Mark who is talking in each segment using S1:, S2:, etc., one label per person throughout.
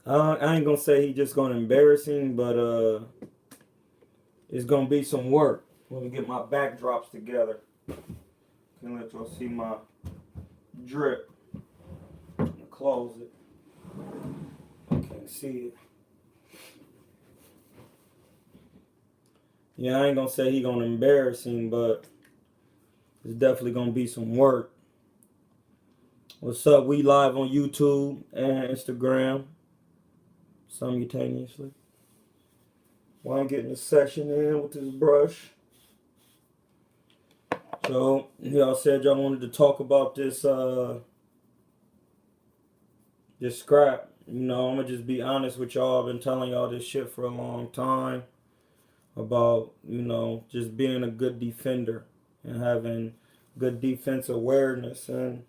S1: I ain't gonna say he just gonna embarrass him, but it's gonna be some work. Let me get my backdrops together. Can let y'all see my drip. Close it. I can't see it. Yeah, I ain't gonna say he gonna embarrass him, but it's definitely gonna be some work. What's up? We live on YouTube and Instagram simultaneously. While I'm getting the session in with this brush. So y'all said y'all wanted to talk about this scrap. I'm gonna just be honest with y'all. I've been telling y'all this shit for a long time about, just being a good defender and having good defense awareness and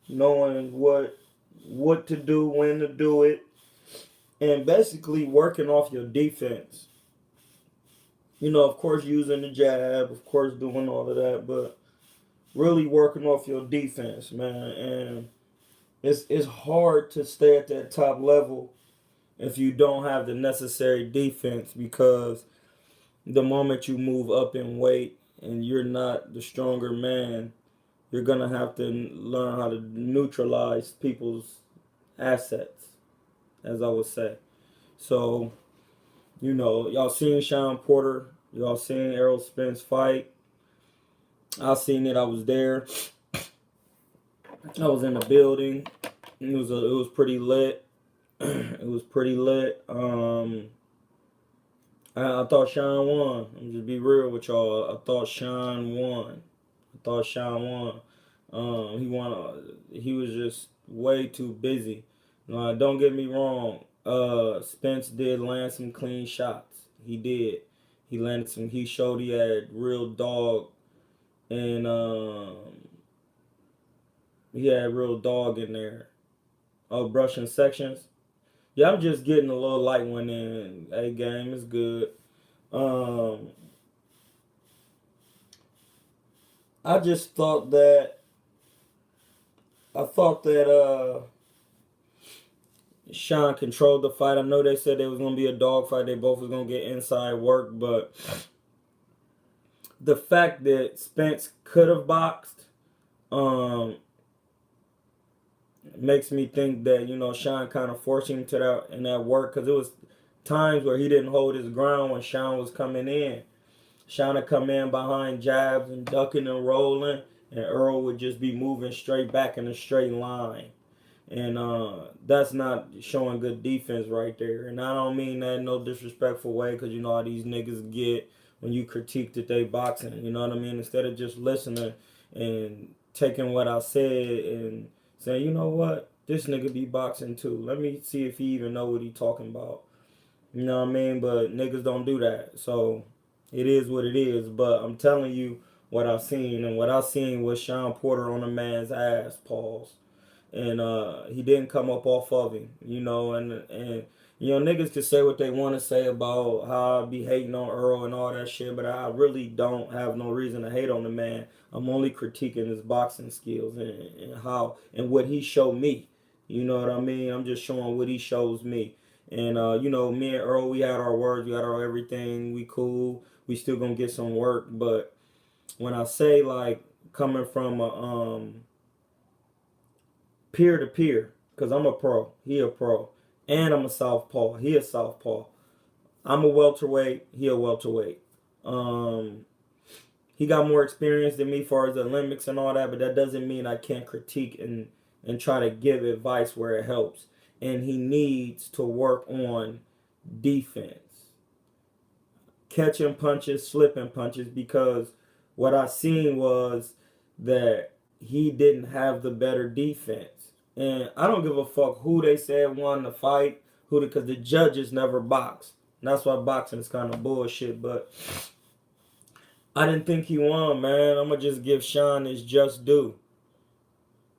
S1: knowing what to do, when to do it, and basically working off your defense. Of course using the jab, of course doing all of that, but really working off your defense, man. And it's hard to stay at that top level if you don't have the necessary defense, because the moment you move up in weight and you're not the stronger man, you're gonna have to learn how to neutralize people's assets, as I would say. So, y'all seen Sean Porter, y'all seen Errol Spence fight. I seen it. I was there. I was in the building. It was pretty lit. It was pretty lit. I thought Sean won. I'm just be real with y'all. I thought Sean won. He won. He was just way too busy. Don't get me wrong. Spence did land some clean shots. He did. He landed some. He showed he had real dog, and he had real dog in there. Oh, brushing sections. Yeah, I'm just getting a little light one in. Hey, game is good. Um, I just thought that Sean controlled the fight. I know they said it was gonna be a dog fight. They both was gonna get inside work, but the fact that Spence could have boxed, um, makes me think that Sean kind of forced him to that in that work, because it was times where he didn't hold his ground when Sean was coming in. Sean would come in behind jabs and ducking and rolling, and Earl would just be moving straight back in a straight line. And that's not showing good defense right there. And I don't mean that in no disrespectful way, because you know how these niggas get when you critique that they boxing. You know what I mean? Instead of just listening and taking what I said and saying, you know what, this nigga be boxing too. Let me see if he even know what he talking about. You know what I mean? But niggas don't do that. So it is what it is. But I'm telling you what I seen, and what I seen was Sean Porter on a man's ass. Pause. And he didn't come up off of him, and niggas can say what they want to say about how I be hating on Earl and all that shit, but I really don't have no reason to hate on the man. I'm only critiquing his boxing skills and how and what he showed me. You know what I mean? I'm just showing what he shows me. And me and Earl, we had our words, we had our everything, we cool. We still gonna get some work, but when I say like coming from a peer to peer, because I'm a pro, he a pro, and I'm a southpaw, he a southpaw. I'm a welterweight, he a welterweight. Um, he got more experience than me as far as the Olympics and all that, but that doesn't mean I can't critique and try to give advice where it helps. And he needs to work on defense, catching punches, slipping punches, because what I seen was that he didn't have the better defense. And I don't give a fuck who they said won the fight, because the judges never box. And that's why boxing is kind of bullshit. But I didn't think he won, man. I'm gonna just give Sean his just due.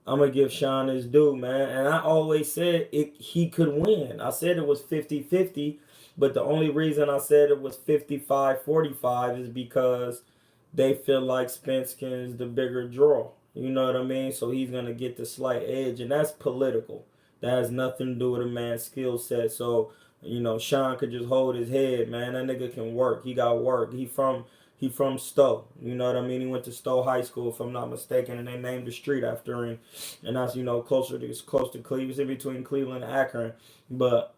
S1: I'm gonna give Sean his due, man. And I always said he could win. I said it was 50-50, but the only reason I said it was 55-45 is because they feel like Spence is the bigger draw. You know what I mean? So he's gonna get the slight edge, and that's political. That has nothing to do with a man's skill set. So, Sean could just hold his head, man. That nigga can work. He got work. He from Stowe. You know what I mean? He went to Stowe High School, if I'm not mistaken, and they named the street after him. And that's, close to Cleveland. It's in between Cleveland and Akron. But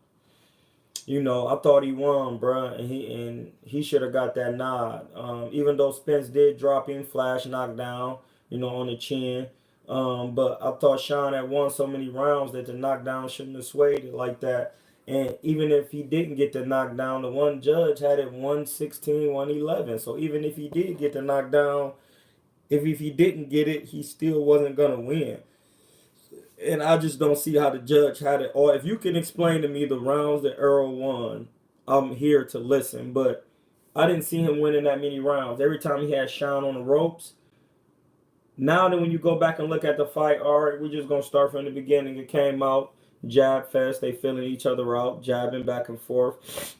S1: I thought he won, bruh, and he should have got that nod. Even though Spence did drop him, flash knockdown, on the chin. But I thought Sean had won so many rounds that the knockdown shouldn't have swayed it like that. And even if he didn't get the knockdown, the one judge had it 116, 111. So even if he did get the knockdown, if he didn't get it, he still wasn't gonna win. And I just don't see how the judge had it. Or if you can explain to me the rounds that Earl won, I'm here to listen. But I didn't see him winning that many rounds. Every time he had Sean on the ropes. Now that when you go back and look at the fight, all right, we're just going to start from the beginning. It came out, jab fest, they feeling each other out, jabbing back and forth.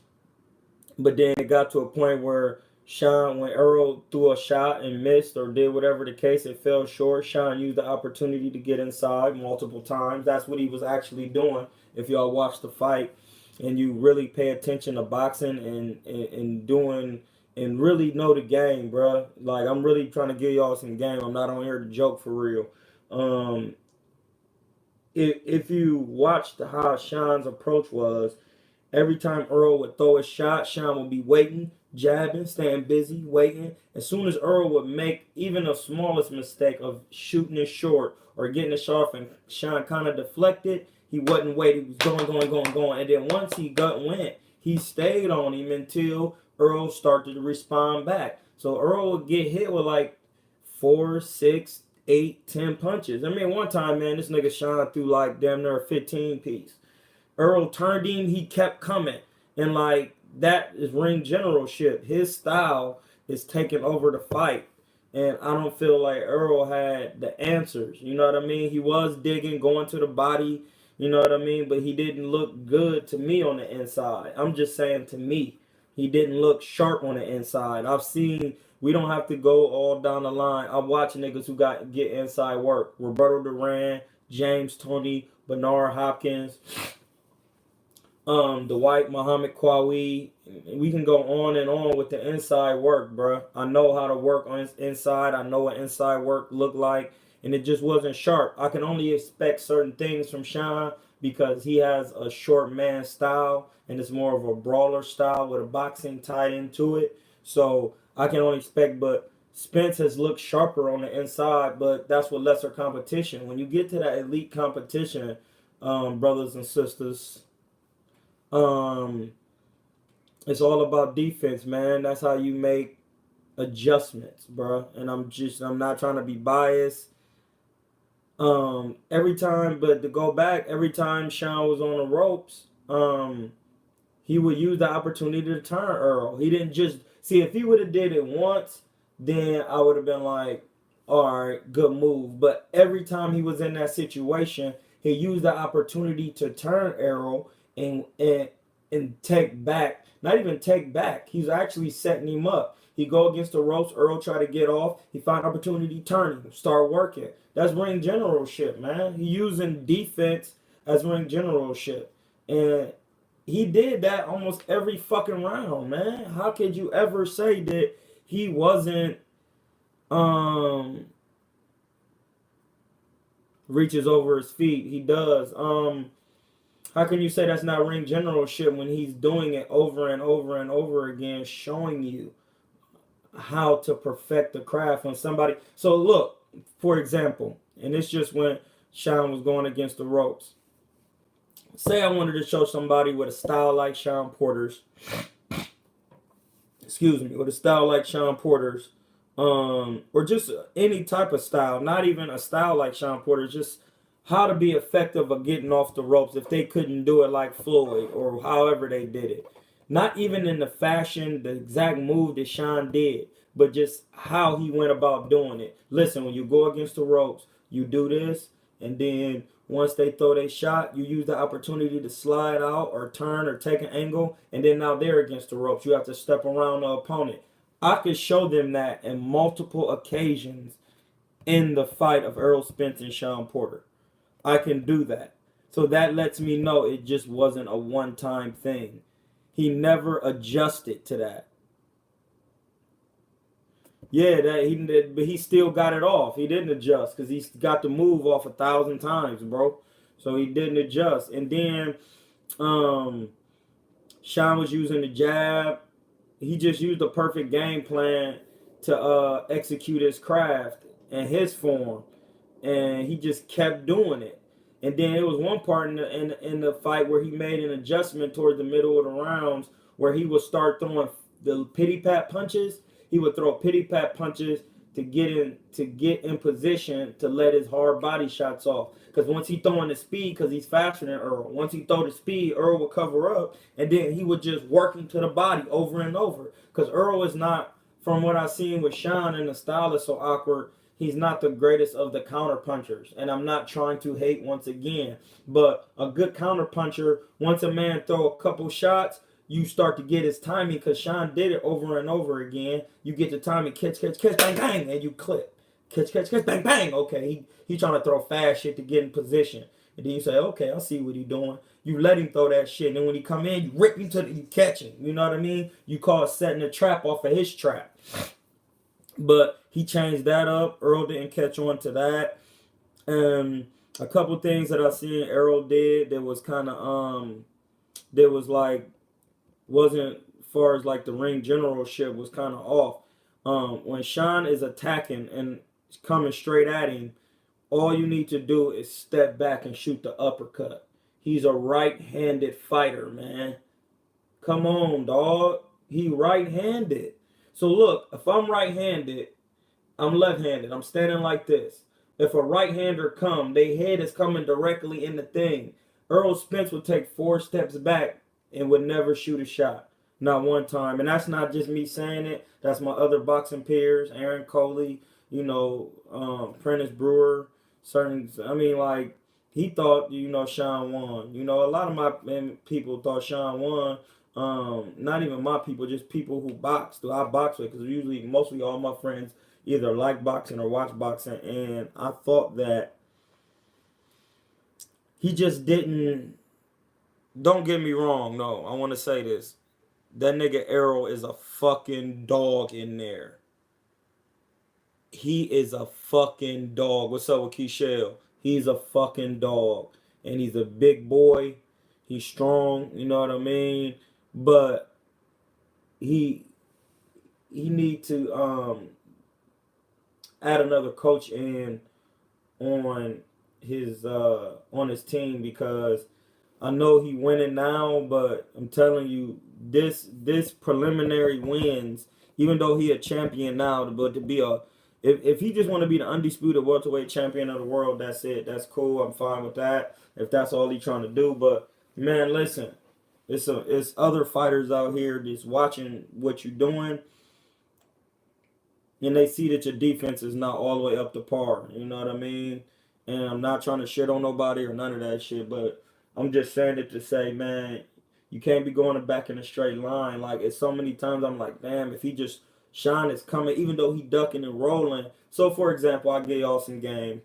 S1: But then it got to a point where when Earl threw a shot and missed or did whatever the case, it fell short. Sean used the opportunity to get inside multiple times. That's what he was actually doing. If y'all watch the fight and you really pay attention to boxing and doing and really know the game, bruh. Like, I'm really trying to give y'all some game. I'm not on here to joke for real. If you watched how Sean's approach was, every time Earl would throw a shot, Sean would be waiting, jabbing, staying busy, waiting. As soon as Earl would make even the smallest mistake of shooting it short or getting it sharp and Sean kind of deflected, he wasn't waiting. He was going. And then once he went, he stayed on him until Earl started to respond back. So Earl would get hit with like 4, 6, 8, 10 punches. I mean, one time, man, this nigga Sean threw like damn near a 15 piece. Earl turned him, he kept coming. And like, that is ring generalship. His style is taking over the fight. And I don't feel like Earl had the answers. You know what I mean? He was digging, going to the body. You know what I mean? But he didn't look good to me on the inside. I'm just saying, to me, he didn't look sharp on the inside. We don't have to go all down the line. I'm watching niggas who get inside work. Roberto Duran, James Toney, Bernard Hopkins, Dwight Muhammad Kwawi. We can go on and on with the inside work, bruh. I know how to work on inside. I know what inside work looked like. And it just wasn't sharp. I can only expect certain things from Sean because he has a short man style and it's more of a brawler style with a boxing tied into it. So I can only expect, but Spence has looked sharper on the inside, but that's with lesser competition. When you get to that elite competition, brothers and sisters, it's all about defense, man. That's how you make adjustments, bro. And I'm not trying to be biased. Every time Sean was on the ropes, he would use the opportunity to turn Earl. He didn't just see, if he would have did it once, then I would have been like, all right, good move. But every time he was in that situation, he used the opportunity to turn Earl and take back. Not even take back. He's actually setting him up. He go against the ropes. Earl try to get off. He find opportunity, turn him, start working. That's ring generalship, man. He using defense as ring generalship. And he did that almost every fucking round, man. How could you ever say that he wasn't reaches over his feet? He does. How can you say that's not ring generalship when he's doing it over and over and over again, showing you how to perfect the craft when somebody... So look, for example, and it's just when Sean was going against the ropes. Say I wanted to show somebody with a style like Sean Porter's, with a style like Sean Porter's, or just any type of style, not even a style like Sean Porter's, just how to be effective of getting off the ropes if they couldn't do it like Floyd or however they did it. Not even in the fashion, the exact move that Sean did, but just how he went about doing it. Listen, when you go against the ropes, you do this, and then once they throw their shot, you use the opportunity to slide out or turn or take an angle, and then now they're against the ropes. You have to step around the opponent. I could show them that in multiple occasions in the fight of Errol Spence and Sean Porter. I can do that. So that lets me know it just wasn't a one-time thing. He never adjusted to that. Yeah, that he did, but he still got it off. He didn't adjust because he got the move off 1,000 times, bro. So he didn't adjust. And then um Sean was using the jab. He just used the perfect game plan to execute his craft and his form, and he just kept doing it. And then it was one part in the fight where he made an adjustment toward the middle of the rounds where he would start throwing the pity pat punches. He would throw pity pat punches to get in position to let his hard body shots off. Because once he throwing the speed, because he's faster than Earl. Once he throw the speed, Earl would cover up, and then he would just work him to the body over and over. Because Earl is not, from what I've seen with Sean, and the style is so awkward. He's not the greatest of the counter punchers, and I'm not trying to hate once again. But a good counter puncher, once a man throw a couple shots, you start to get his timing because Sean did it over and over again. You get the timing, catch, bang, bang, and you clip. Catch, bang, bang. Okay, he trying to throw fast shit to get in position. And then you say, okay, I see what he doing. You let him throw that shit, and then when he come in, you rip him you catch him. You know what I mean? You call it setting a trap off of his trap. But he changed that up. Earl didn't catch on to that. A couple things that I seen Earl did that was kind of that was like wasn't as far as like the ring generalship was kind of off. When Sean is attacking and coming straight at him, all you need to do is step back and shoot the uppercut. He's a right-handed fighter, man. Come on, dog. He right-handed. So look, if I'm right-handed, I'm left-handed. I'm standing like this. If a right-hander come, their head is coming directly in the thing. Earl Spence would take 4 steps back and would never shoot a shot. Not one time. And that's not just me saying it. That's my other boxing peers, Aaron Coley, Prentice Brewer. Like, he thought, Sean won. A lot of my people thought Sean won. Not even my people, just people who box. I box with, because mostly all my friends either like boxing or watch boxing. And I thought that he just didn't. Don't get me wrong, no. I want to say this. That nigga Errol is a fucking dog in there. He is a fucking dog. What's up with Keishel? He's a fucking dog. And he's a big boy. He's strong, you know what I mean? But he need to add another coach in on his team, because I know he winning now, but I'm telling you, this preliminary wins, even though he a champion now, but to be if he just want to be the undisputed welterweight champion of the world, that's it. That's cool. I'm fine with that. If that's all he's trying to do, but man, listen, it's other fighters out here just watching what you're doing, and they see that your defense is not all the way up to par. You know what I mean? And I'm not trying to shit on nobody or none of that shit, but I'm just saying it to say, man, you can't be going back in a straight line. Like, it's so many times I'm like, damn, if he just, Sean is coming, even though he ducking and rolling. So, for example, I give y'all some game.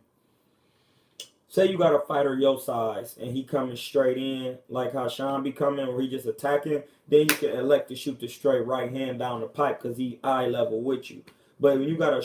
S1: Say you got a fighter your size, and he coming straight in, like how Sean be coming, or he just attacking, then you can elect to shoot the straight right hand down the pipe because he eye level with you. But when you got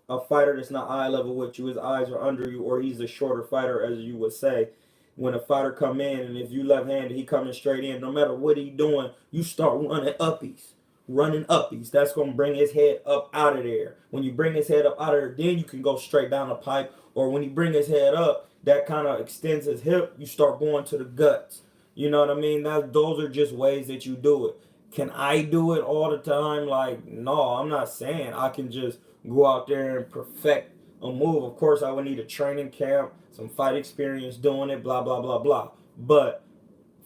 S1: a fighter that's not eye level with you, his eyes are under you, or he's a shorter fighter, as you would say, when a fighter come in, and if you left-handed, he coming straight in, no matter what he doing, you start running uppies. That's going to bring his head up out of there. When you bring his head up out of there, then you can go straight down the pipe. Or when you bring his head up, that kind of extends his hip, you start going to the guts. You know what I mean? Those are just ways that you do it. Can I do it all the time? Like, no, I'm not saying I can just go out there and perfect a move. Of course, I would need a training camp, some fight experience doing it, blah, blah, blah, blah. But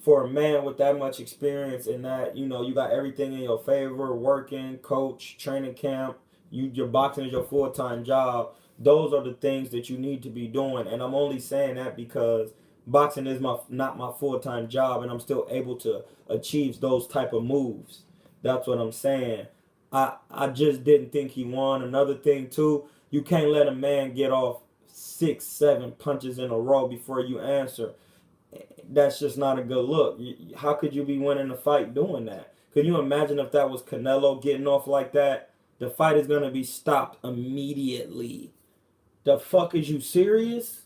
S1: for a man with that much experience and that, you got everything in your favor, working, coach, training camp, your boxing is your full-time job. Those are the things that you need to be doing. And I'm only saying that because boxing is not my full-time job, and I'm still able to achieve those type of moves. That's what I'm saying. I just didn't think he won. Another thing, too, you can't let a man get off 6, 7 punches in a row before you answer. that's just not a good look. How could you be winning a fight doing that? Could you imagine if that was Canelo getting off like that? The fight is gonna be stopped immediately. The fuck, is you serious?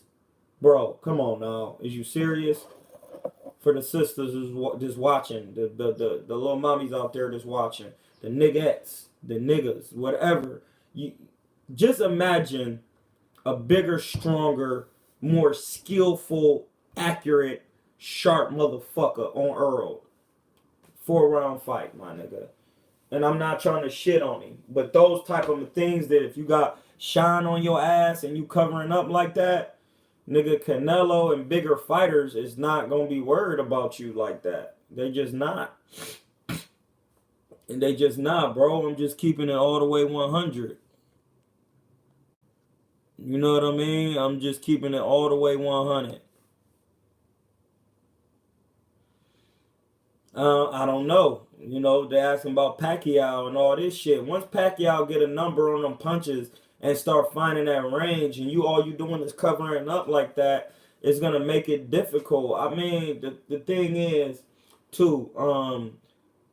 S1: Bro, come on now. Is you serious? For the sisters who's just watching, the little mommies out there just watching, the niggettes, the niggas, whatever. You just imagine a bigger, stronger, more skillful, accurate, sharp motherfucker on Earl. 4-round fight, my nigga. And I'm not trying to shit on him, but those type of things that if you got shine on your ass and you covering up like that, nigga, Canelo and bigger fighters is not gonna be worried about you like that. They just not. And they just not, bro. I'm just keeping it all the way 100. You know what I mean? I'm just keeping it all the way 100. I don't know. You know, they asking about Pacquiao and all this shit. Once Pacquiao get a number on them punches and start finding that range, and all you doing is covering up like that, it's gonna make it difficult. I mean, the thing is, too.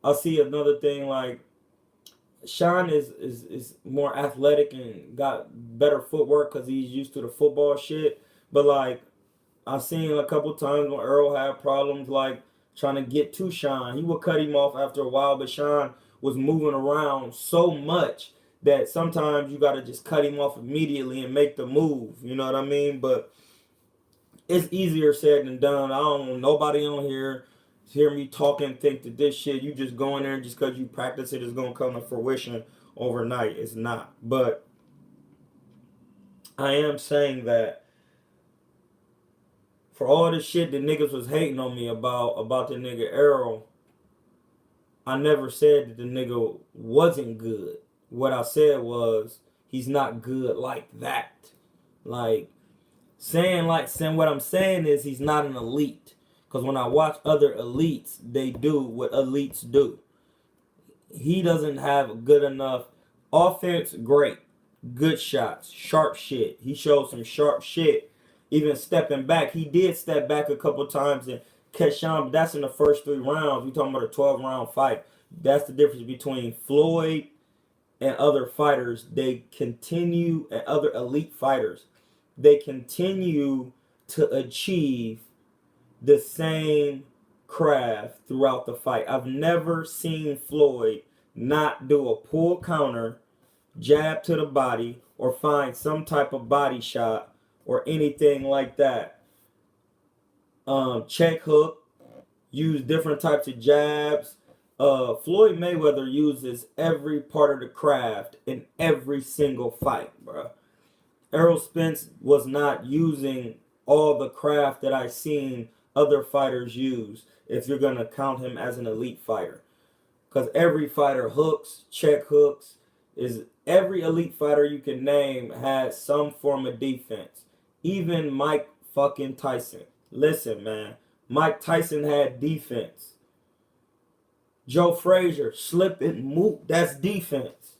S1: I see another thing like Sean is more athletic and got better footwork because he's used to the football shit. But like I've seen a couple times when Earl had problems like trying to get to Sean. He would cut him off after a while, but Sean was moving around so much that sometimes you gotta just cut him off immediately and make the move. You know what I mean? But it's easier said than done. I don't want nobody on here hear me talk and think that this shit you just go in there and just because you practice it is gonna come to fruition overnight. It's not. But I am saying that for all the shit that niggas was hating on me about the nigga Errol, I never said that the nigga wasn't good. What I said was he's not good like that. Like saying what I'm saying is he's not an elite. Because when I watch other elites, they do what elites do. He doesn't have good enough offense, great. Good shots, sharp shit. He showed some sharp shit. Even stepping back, he did step back a couple times and catch Sean, but that's in the first 3 rounds. We talking about a 12-round fight. That's the difference between Floyd and other fighters. They continue, and other elite fighters, they continue to achieve the same craft throughout the fight. I've never seen Floyd not do a pull counter, jab to the body, or find some type of body shot or anything like that. Check hook, use different types of jabs. Floyd Mayweather uses every part of the craft in every single fight, bro. Errol Spence was not using all the craft that I've seen other fighters use if you're going to count him as an elite fighter. Because every fighter hooks, check hooks. Every elite fighter you can name has some form of defense. Even Mike fucking Tyson. Listen, man. Mike Tyson had defense. Joe Frazier, slip and move. That's defense.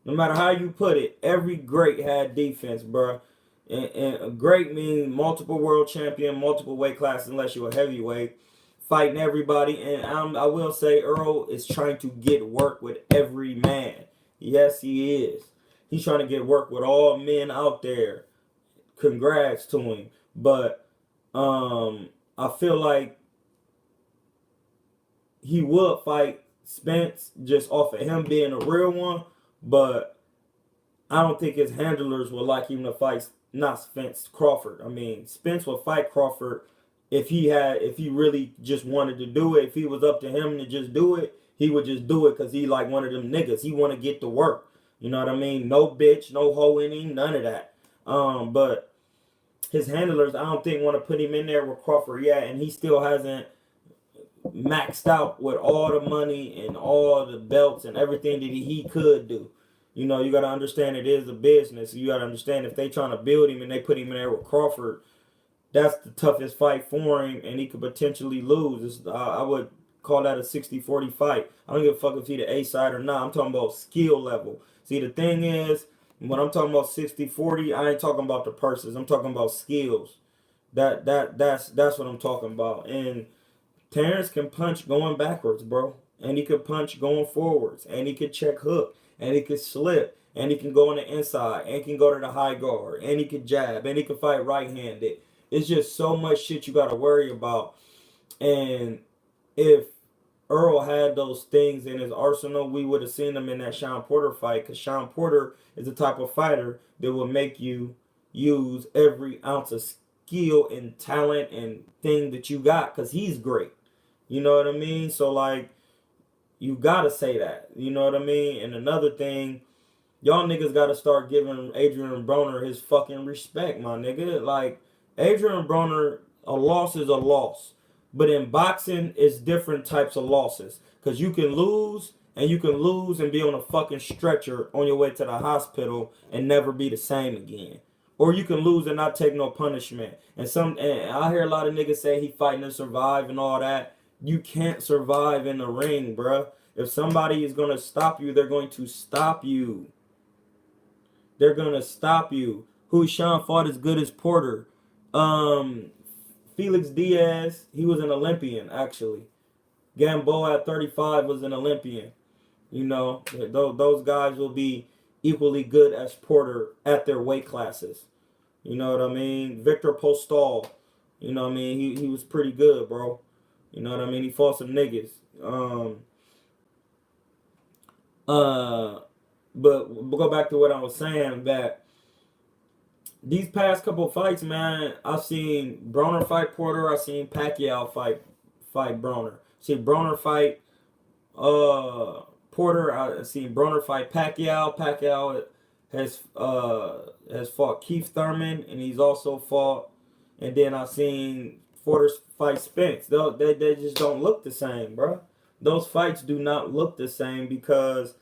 S1: No matter how you put it, every great had defense, bro. And a great means multiple world champion, multiple weight classes, unless you're a heavyweight, fighting everybody. And I will say Earl is trying to get work with every man. Yes, he is. He's trying to get work with all men out there. Congrats to him. But I feel like he would fight Spence just off of him being a real one. But I don't think his handlers would like him to fight not Spence, Crawford. I mean, Spence would fight Crawford if he really just wanted to do it. If he was up to him to just do it, he would just do it because he like one of them niggas. He want to get to work. You know what I mean? No bitch, no hoe in him, none of that. But his handlers, I don't think want to put him in there with Crawford yet, and he still hasn't maxed out with all the money and all the belts and everything that he could do. You know, you got to understand it is a business. You got to understand if they trying to build him and they put him in there with Crawford, that's the toughest fight for him, and he could potentially lose. I would call that a 60-40 fight. I don't give a fuck if he the A side or not. I'm talking about skill level. See, the thing is, when I'm talking about 60-40, I ain't talking about the purses. I'm talking about skills. That's what I'm talking about. And Terrence can punch going backwards, bro. And he could punch going forwards. And he could check hook. And he could slip. And he can go on the inside. And he can go to the high guard. And he could jab. And he can fight right-handed. It's just so much shit you got to worry about. And if Earl had those things in his arsenal, we would have seen him in that Sean Porter fight. Because Sean Porter is the type of fighter that will make you use every ounce of skill and talent and thing that you got. Because he's great. You know what I mean? So, like, you gotta say that. You know what I mean? And another thing, y'all niggas gotta start giving Adrian Broner his fucking respect, my nigga. Like, Adrian Broner, a loss is a loss. But in boxing, it's different types of losses. Because you can lose, and you can lose and be on a fucking stretcher on your way to the hospital and never be the same again. Or you can lose and not take no punishment. And I hear a lot of niggas say he fighting to survive and all that. You can't survive in the ring, bruh. If somebody is going to stop you, they're going to stop you. They're going to stop you. Who Sean fought as good as Porter? Felix Diaz, he was an Olympian, actually. Gamboa at 35 was an Olympian. You know, those guys will be equally good as Porter at their weight classes. You know what I mean? Victor Postol, you know what I mean? He was pretty good, bro. You know what I mean? He fought some niggas. But we'll go back to what I was saying, that these past couple fights, man, I've seen Broner fight Porter. I've seen Pacquiao fight Broner. See Broner fight Porter. I've seen Broner fight Pacquiao. Pacquiao has fought Keith Thurman, and he's also fought. And then I've seen Porter fight Spence. They just don't look the same, bro. Those fights do not look the same because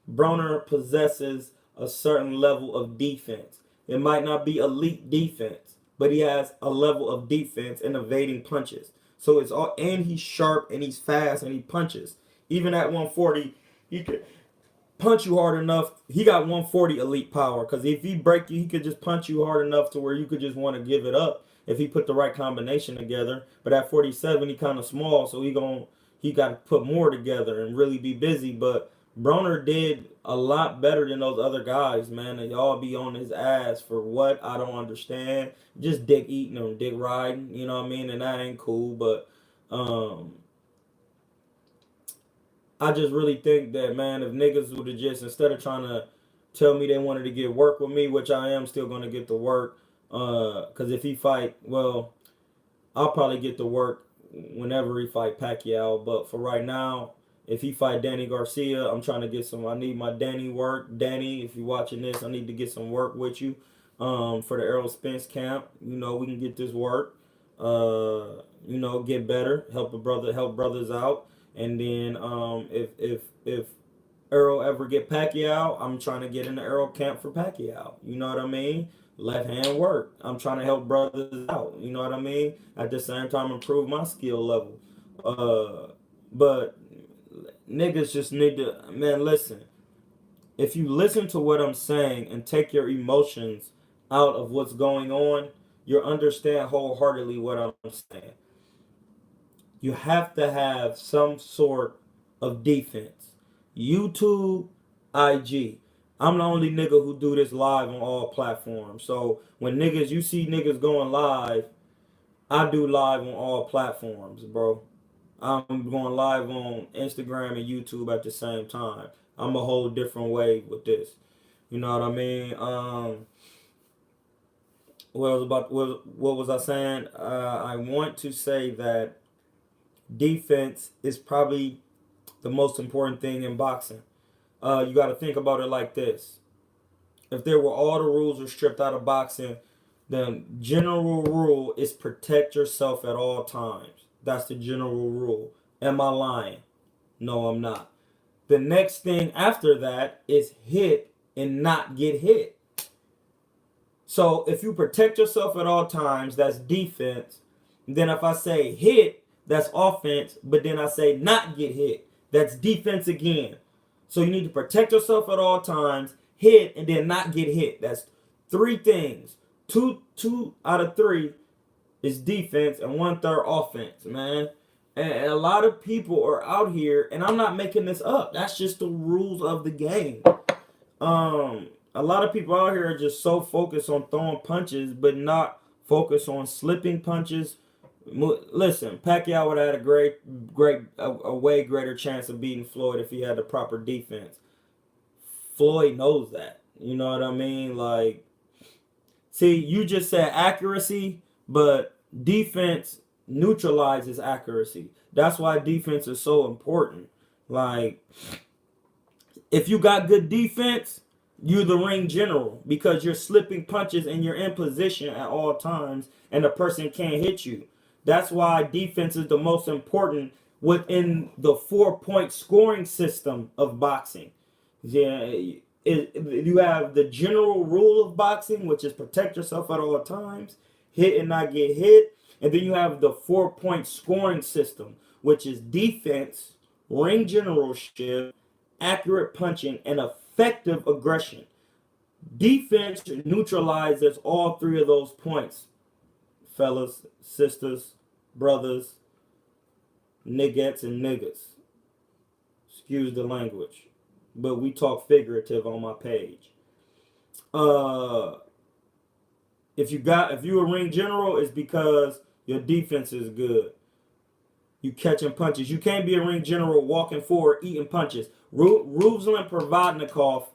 S1: Broner possesses a certain level of defense. It might not be elite defense, but he has a level of defense and evading punches. So it's all, and he's sharp and he's fast and he punches. Even at 140, he could punch you hard enough. He got 140 elite power, because if he break you, he could just punch you hard enough to where you could just want to give it up if he put the right combination together. But at 47, he kind of small, so he got to put more together and really be busy. But Broner did a lot better than those other guys, man. And y'all be on his ass for what? I don't understand. Just dick eating or dick riding, you know what I mean? And that ain't cool. But I just really think that, man, if niggas would have just, instead of trying to tell me they wanted to get work with me, which I am still going to get the work, because if he fight, well, I'll probably get the work whenever he fight Pacquiao. But for right now, if he fight Danny Garcia, I'm trying to get some, I need my Danny work. Danny, if you're watching this, I need to get some work with you for the Errol Spence camp. You know, we can get this work, you know, get better, help brothers out. And then if Errol ever get Pacquiao, I'm trying to get in the Errol camp for Pacquiao. You know what I mean? Left hand work. I'm trying to help brothers out. You know what I mean? At the same time, improve my skill level. But niggas just need to, man, listen. If you listen to what I'm saying and take your emotions out of what's going on, you'll understand wholeheartedly what I'm saying. You have to have some sort of defense. YouTube, IG. I'm the only nigga who do this live on all platforms. So when you see niggas going live, I do live on all platforms, bro. I'm going live on Instagram and YouTube at the same time. I'm a whole different way with this. You know what I mean? What was I saying? I want to say that defense is probably the most important thing in boxing. You got to think about it like this. If there were all the rules were stripped out of boxing, the general rule is protect yourself at all times. That's the general rule. Am I lying? No, I'm not. The next thing after that is hit and not get hit. So if you protect yourself at all times, that's defense. Then if I say hit, that's offense. But then I say not get hit, that's defense again. So you need to protect yourself at all times, hit, and then not get hit. That's three things. Two out of three is defense and 1/3 offense, man. And a lot of people are out here, and I'm not making this up. That's just the rules of the game. A lot of people out here are just so focused on throwing punches, but not focused on slipping punches. Listen, Pacquiao would have had a way greater chance of beating Floyd if he had the proper defense. Floyd knows that. You know what I mean? Like, see, you just said accuracy, but defense neutralizes accuracy. That's why defense is so important. Like, if you got good defense, you're the ring general because you're slipping punches and you're in position at all times and the person can't hit you. That's why defense is the most important within the 4-point scoring system of boxing. Yeah, you have the general rule of boxing, which is protect yourself at all times, hit and not get hit. And then you have the 4-point scoring system, which is defense, ring generalship, accurate punching, and effective aggression. Defense neutralizes all 3 of those points, fellas, sisters, brothers, niggettes, and niggas. Excuse the language, but we talk figurative on my page. If you a ring general, it's because your defense is good. You catching punches. You can't be a ring general walking forward eating punches. Ruslan Provodnikov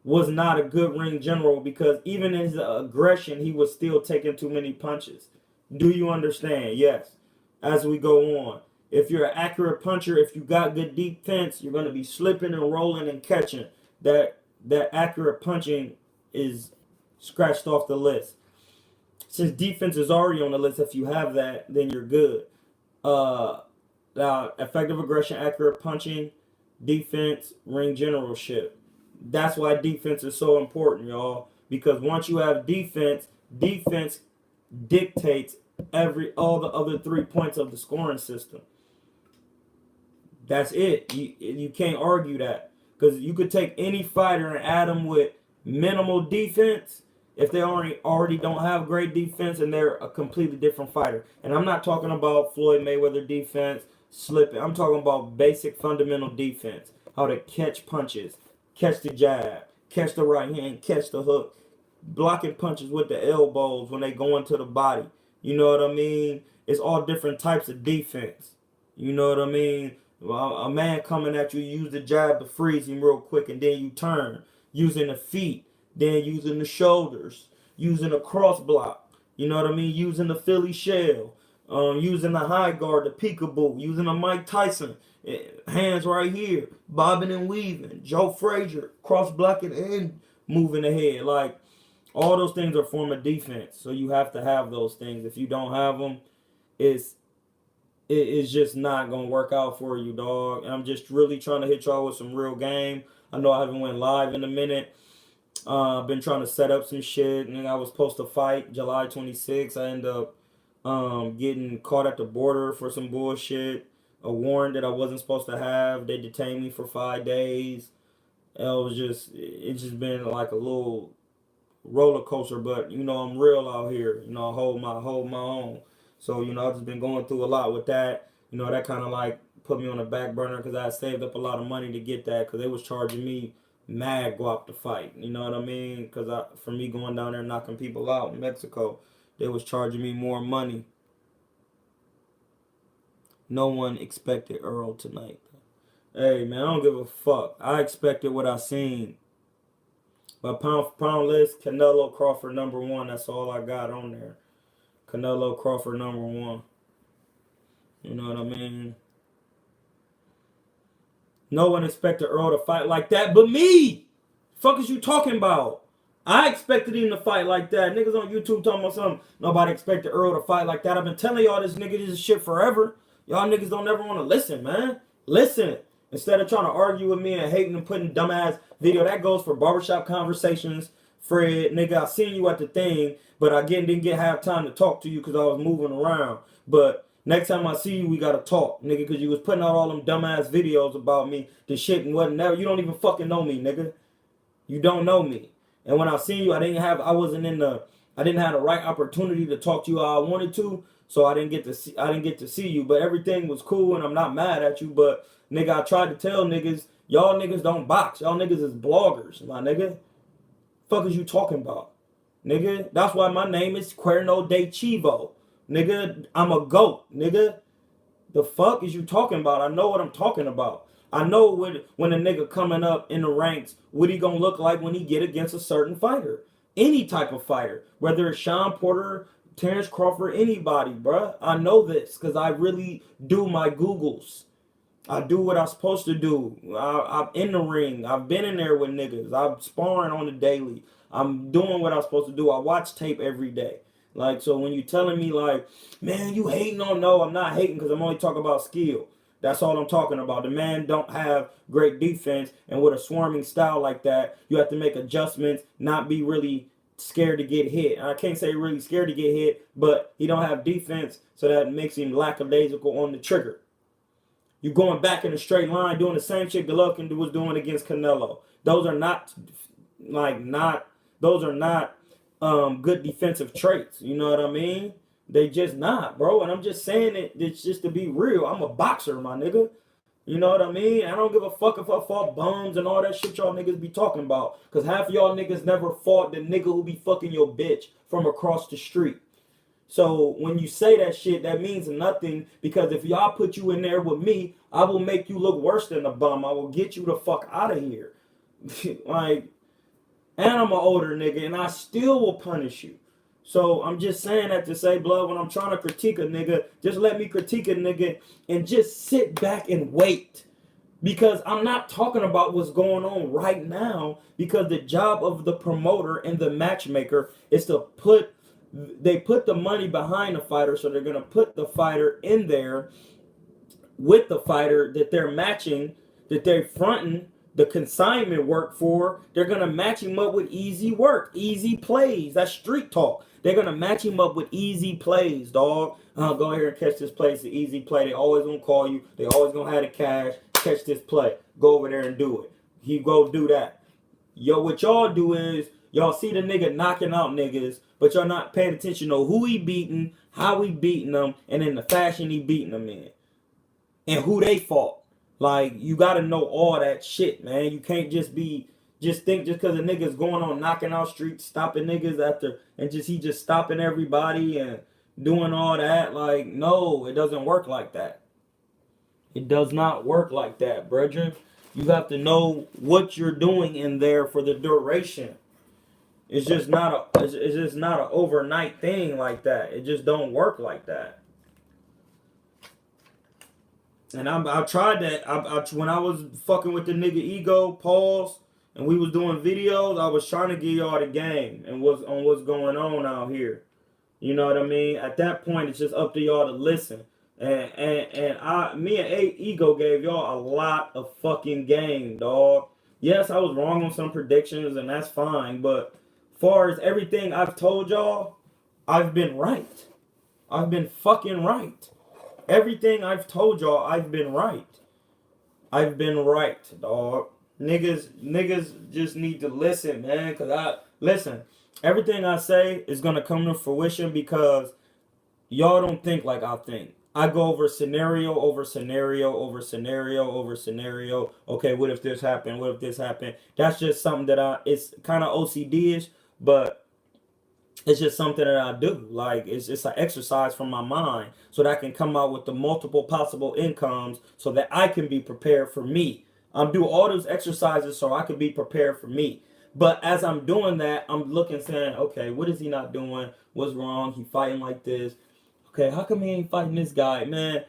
S1: was not a good ring general because even in his aggression, he was still taking too many punches. Do you understand? Yes. As we go on, if you're an accurate puncher, if you got good defense, you're going to be slipping and rolling and catching. That accurate punching is scratched off the list. Since defense is already on the list, if you have that, then you're good. Now, effective aggression, accurate punching, defense, ring generalship. That's why defense is so important, y'all. Because once you have defense, defense dictates all the other 3 points of the scoring system. That's it. You can't argue that. Because you could take any fighter and add them with minimal defense if they already don't have great defense and they're a completely different fighter. And I'm not talking about Floyd Mayweather defense, slipping. I'm talking about basic fundamental defense. How to catch punches, catch the jab, catch the right hand, catch the hook, blocking punches with the elbows when they go into the body. You know what I mean? It's all different types of defense. You know what I mean? A man coming at you, you use the jab to freeze him real quick, and then you turn. Using the feet, then using the shoulders, using a cross block. You know what I mean? Using the Philly shell, using the high guard, the peekaboo, using a Mike Tyson, hands right here, bobbing and weaving. Joe Frazier, cross blocking and moving the head. Like, all those things are a form of defense. So you have to have those things. If you don't have them, it's just not going to work out for you, dog. And I'm just really trying to hit y'all with some real game. I know I haven't went live in a minute. I've been trying to set up some shit. And I was supposed to fight July 26th. I ended up getting caught at the border for some bullshit. A warrant that I wasn't supposed to have. They detained me for 5 days. It's just been like a little roller coaster. But, you know, I'm real out here. You know, I hold my own. So, you know, I've just been going through a lot with that. You know, that kind of like put me on the back burner because I saved up a lot of money to get that because they was charging me mad guap to fight. You know what I mean? Because for me going down there and knocking people out in Mexico, they was charging me more money. No one expected Earl tonight. Hey, man, I don't give a fuck. I expected what I seen. But pound for pound list, Canelo Crawford #1. That's all I got on there. Canelo Crawford #1. You know what I mean? No one expected Earl to fight like that but me. Fuck is you talking about? I expected him to fight like that. Niggas on YouTube talking about something. Nobody expected Earl to fight like that. I've been telling y'all this shit forever. Y'all niggas don't ever want to listen, man. Listen. Instead of trying to argue with me and hating and putting dumbass video. That goes for barbershop conversations. Fred, nigga, I seen you at the thing, but I didn't have time to talk to you because I was moving around. But next time I see you, we gotta talk, nigga, because you was putting out all them dumbass videos about me, the shit and whatever. You don't even fucking know me, nigga. You don't know me. And when I seen you, I wasn't in the I didn't have the right opportunity to talk to you how I wanted to, so I didn't get to see you. But everything was cool, and I'm not mad at you. But nigga, I tried to tell niggas, y'all niggas don't box. Y'all niggas is bloggers, my nigga. Fuck is you talking about, nigga? That's why my name is Cuerno de Chivo, nigga. I'm a goat, nigga. The fuck is you talking about? I know what I'm talking about. I know when a nigga coming up in the ranks, what he gonna look like when he get against a certain fighter. Any type of fighter. Whether it's Sean Porter, Terrence Crawford, anybody, bruh. I know this because I really do my Googles. I do what I'm supposed to do. I'm in the ring. I've been in there with niggas. I'm sparring on the daily. I'm doing what I'm supposed to do. I watch tape every day. Like, so when you telling me like, man, you hating on, no, I'm not hating because I'm only talking about skill. That's all I'm talking about. The man don't have great defense, and with a swarming style like that, you have to make adjustments, not be really scared to get hit. I can't say really scared to get hit, but he don't have defense, so that makes him lackadaisical on the trigger. You going back in a straight line, doing the same shit Golovkin was doing against Canelo. Those are not good defensive traits. You know what I mean? They just not, bro. And I'm just saying it's just to be real. I'm a boxer, my nigga. You know what I mean? I don't give a fuck if I fought bums and all that shit y'all niggas be talking about. Because half of y'all niggas never fought the nigga who be fucking your bitch from across the street. So when you say that shit, that means nothing, because if y'all put you in there with me, I will make you look worse than a bum. I will get you the fuck out of here. Like, and I'm an older nigga, and I still will punish you. So I'm just saying that to say, blood, when I'm trying to critique a nigga, just let me critique a nigga and just sit back and wait. Because I'm not talking about what's going on right now, because the job of the promoter and the matchmaker is to put the money behind the fighter, so they're going to put the fighter in there with the fighter that they're matching, that they're fronting the consignment work for. They're going to match him up with easy work, easy plays. That's street talk. They're going to match him up with easy plays, dog. Go here and catch this play. It's an easy play. They always going to call you. They always going to have the cash. Catch this play. Go over there and do it. He go do that. Yo, what y'all do is, y'all see the nigga knocking out niggas, but y'all not paying attention to who he beating, how he beating them, and in the fashion he beating them in. And who they fought. Like, you gotta know all that shit, man. You can't just think just because a nigga's going on knocking out streets, stopping niggas after, and he just stopping everybody and doing all that. Like, no, it doesn't work like that. It does not work like that, brethren. You have to know what you're doing in there for the duration. It's just not an overnight thing like that. It just don't work like that. And I tried that. When I was fucking with the nigga Ego, pause, and we was doing videos, I was trying to give y'all the game and what's going on out here. You know what I mean? At that point, it's just up to y'all to listen. And me and Ego gave y'all a lot of fucking game, dog. Yes, I was wrong on some predictions, and that's fine. But far as everything I've told y'all, I've been right. I've been fucking right. Everything I've told y'all, I've been right. I've been right, dog. Niggas just need to listen, man. Listen, everything I say is gonna come to fruition because y'all don't think like I think. I go over scenario over scenario over scenario over scenario. Okay, what if this happened? What if this happened? That's just something that it's kind of OCD-ish, but it's just something that I do. Like, it's an exercise from my mind so that I can come out with the multiple possible incomes so that I can be prepared for me. I'm doing all those exercises so I can be prepared for me. But as I'm doing that, I'm looking, saying, okay, what is he not doing? What's wrong? He fighting like this. Okay, how come he ain't fighting this guy? Man,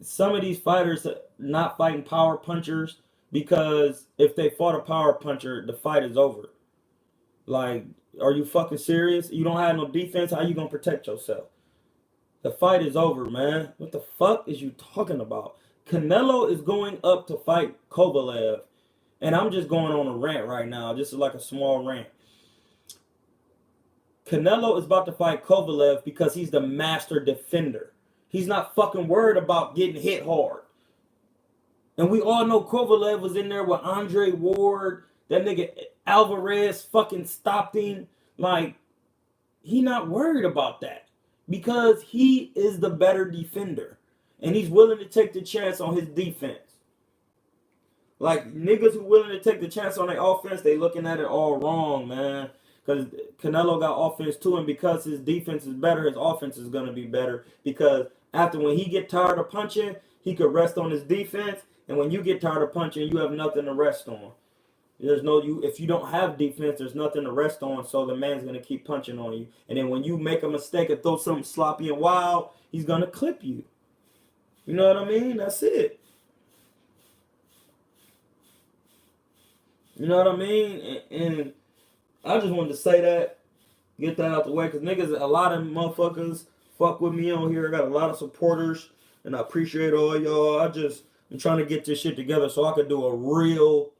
S1: some of these fighters are not fighting power punchers, because if they fought a power puncher, the fight is over. Like, are you fucking serious? You don't have no defense. How you gonna protect yourself? The fight is over, man. What the fuck is you talking about? Canelo is going up to fight Kovalev. And I'm just going on a rant right now. Just like a small rant. Canelo is about to fight Kovalev because he's the master defender. He's not fucking worried about getting hit hard. And we all know Kovalev was in there with Andre Ward. That nigga Alvarez fucking stopped him. Like, he not worried about that because he is the better defender. And he's willing to take the chance on his defense. Like, niggas who willing to take the chance on their offense, they looking at it all wrong, man. Because Canelo got offense too, and because his defense is better, his offense is going to be better. Because after when he get tired of punching, he could rest on his defense. And when you get tired of punching, you have nothing to rest on. There's no you if you don't have defense, there's nothing to rest on, so the man's gonna keep punching on you. And then when you make a mistake and throw something sloppy and wild, he's gonna clip you. You know what I mean? That's it. You know what I mean? And I just wanted to say that, get that out the way, because niggas, a lot of motherfuckers fuck with me on here. I got a lot of supporters, and I appreciate all y'all. I'm trying to get this shit together so I could do a real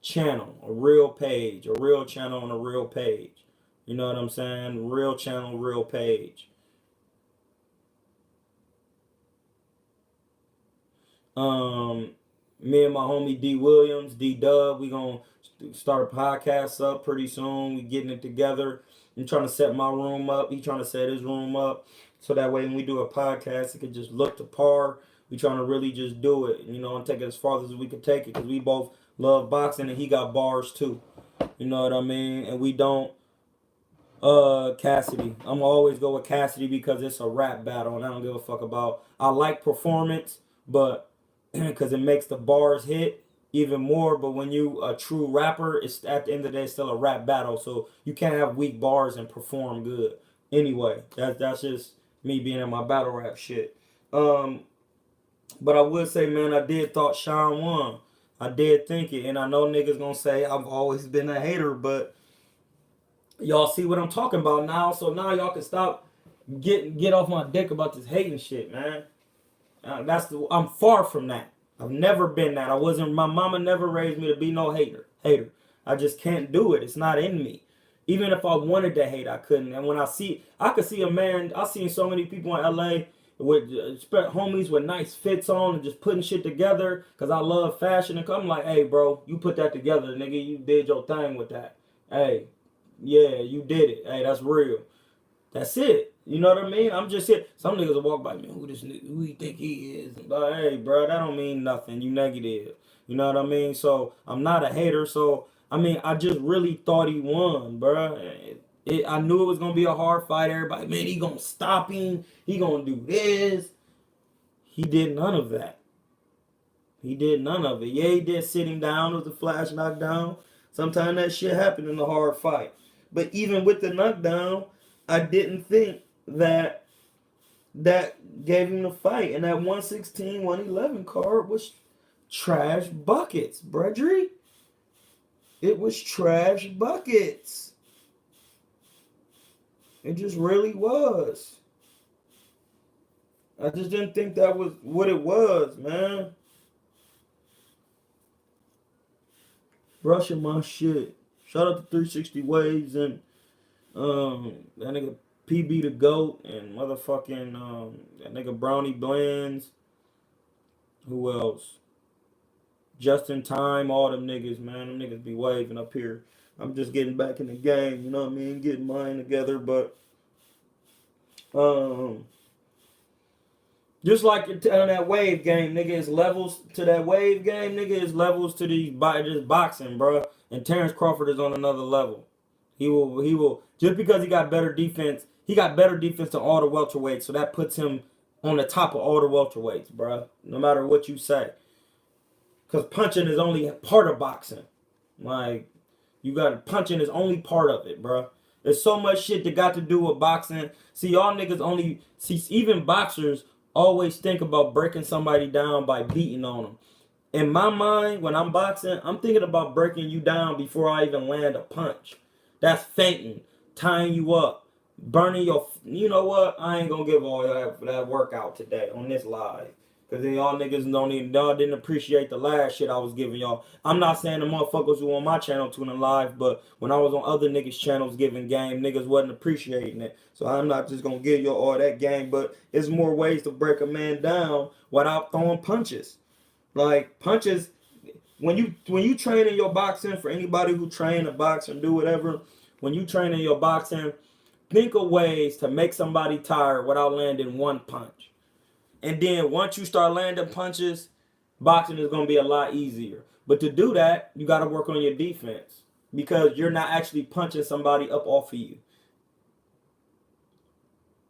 S1: channel, a real page, a real channel on a real page. You know what I'm saying? Real channel, real page. Me and my homie D Williams, D Dub, we gonna start a podcast up pretty soon. We getting it together. I'm trying to set my room up. He trying to set his room up so that way when we do a podcast, it could just look to par. We trying to really just do it, you know, and take it as far as we could take it, because we both love boxing and he got bars too. You know what I mean? And we don't Cassidy. I'm gonna always go with Cassidy because it's a rap battle and I don't give a fuck about. I like performance, but because it makes the bars hit even more. But when you a true rapper, it's at the end of the day it's still a rap battle, so you can't have weak bars and perform good. Anyway, that's just me being in my battle rap shit. But I would say, man, I did thought Sean won. I did think it, and I know niggas gonna say I've always been a hater, but y'all see what I'm talking about now. So now y'all can stop get off my dick about this hating shit, man. I'm far from that. I've never been that. I wasn't. My mama never raised me to be no hater. I just can't do it. It's not in me. Even if I wanted to hate, I couldn't. And when I could see a man. I've seen so many people in LA with homies with nice fits on and just putting shit together because I love fashion. And I'm like, hey, bro, you put that together, nigga. You did your thing with that. Hey, yeah, you did it. Hey, that's real. That's it. You know what I mean? I'm just here. Some niggas will walk by me. Who this nigga? Who he think he is? But hey, bro, that don't mean nothing. You negative. You know what I mean? So I'm not a hater. So I mean, I just really thought he won, bro. I knew it was gonna be a hard fight. Everybody, man, he gonna stop him. He gonna do this. He did none of that. He did none of it. Yeah, he did sit him down with the flash knockdown. Sometimes that shit happened in a hard fight. But even with the knockdown, I didn't think that gave him the fight. And that 116, 111 card was trash buckets, Bredry. It was trash buckets. It just really was. I just didn't think that was what it was, man. Rushing my shit. Shout out to 360 Waves and that nigga PB the GOAT and motherfucking that nigga Brownie Blends. Who else? Just in Time, all them niggas, man. Them niggas be waving up here. I'm just getting back in the game, you know what I mean? Getting mine together, but just like on that wave game, nigga, it's levels to that wave game, nigga, it's levels to these just boxing, bro. And Terrence Crawford is on another level. He will just because he got better defense, than all the welterweights, so that puts him on the top of all the welterweights, bro. No matter what you say. Because punching is only part of boxing. Like, punching is only part of it, bro. There's so much shit that got to do with boxing. See, y'all niggas even boxers always think about breaking somebody down by beating on them. In my mind, when I'm boxing, I'm thinking about breaking you down before I even land a punch. That's fainting, tying you up, burning your... You know what? I ain't gonna give all that workout today on this live. Because then y'all niggas y'all didn't appreciate the last shit I was giving y'all. I'm not saying the motherfuckers who on my channel tuning live, but when I was on other niggas' channels giving game, niggas wasn't appreciating it. So I'm not just gonna give y'all all that game, but there's more ways to break a man down without throwing punches. Like, punches, when you train in your boxing, for anybody who train to box and do whatever, when you train in your boxing, think of ways to make somebody tired without landing one punch. And then once you start landing punches, boxing is going to be a lot easier. But to do that, you got to work on your defense because you're not actually punching somebody up off of you.